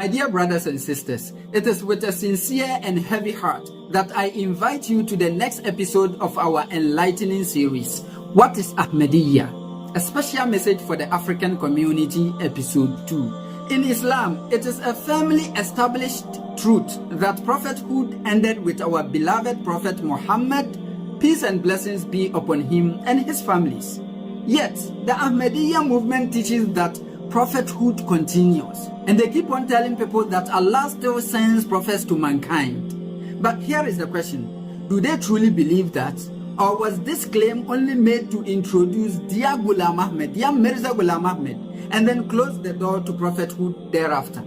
My dear brothers and sisters, it is with a sincere and heavy heart that I invite you to the next episode of our enlightening series, What is Ahmadiyya? A special message for the African community, episode 2. In Islam, it is a firmly established truth that prophethood ended with our beloved Prophet Muhammad, peace and blessings be upon him and his families. Yet, the Ahmadiyya movement teaches that prophethood continues, and they keep on telling people that Allah still sends prophets to mankind. But here is the question: do they truly believe that, or was this claim only made to introduce Dia Ghulam Ahmed, Dia Mirza Ghulam Ahmed, and then close the door to prophethood thereafter?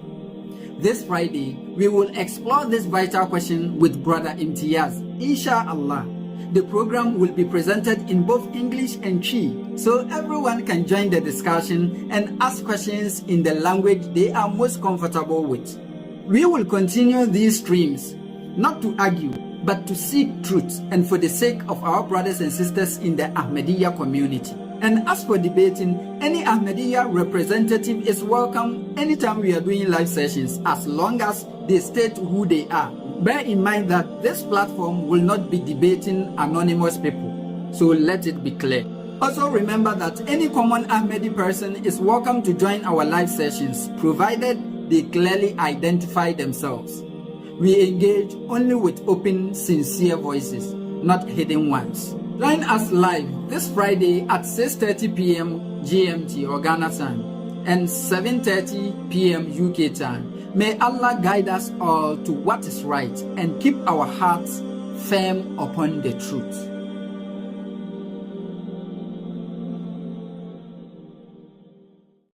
This Friday, we will explore this vital question with Brother Imtiaz, Inshallah. The program will be presented in both English and Chi, so everyone can join the discussion and ask questions in the language they are most comfortable with. We will continue these streams, not to argue, but to seek truth and for the sake of our brothers and sisters in the Ahmadiyya community. And as for debating, any Ahmadiyya representative is welcome anytime we are doing live sessions, as long as they state who they are. Bear in mind that this platform will not be debating anonymous people, so let it be clear. Also remember that any common Ahmadi person is welcome to join our live sessions, provided they clearly identify themselves. We engage only with open, sincere voices, not hidden ones. Join us live this Friday at 6:30 p.m. GMT or Ghana time and 7:30 p.m. UK time. May Allah guide us all to what is right and keep our hearts firm upon the truth.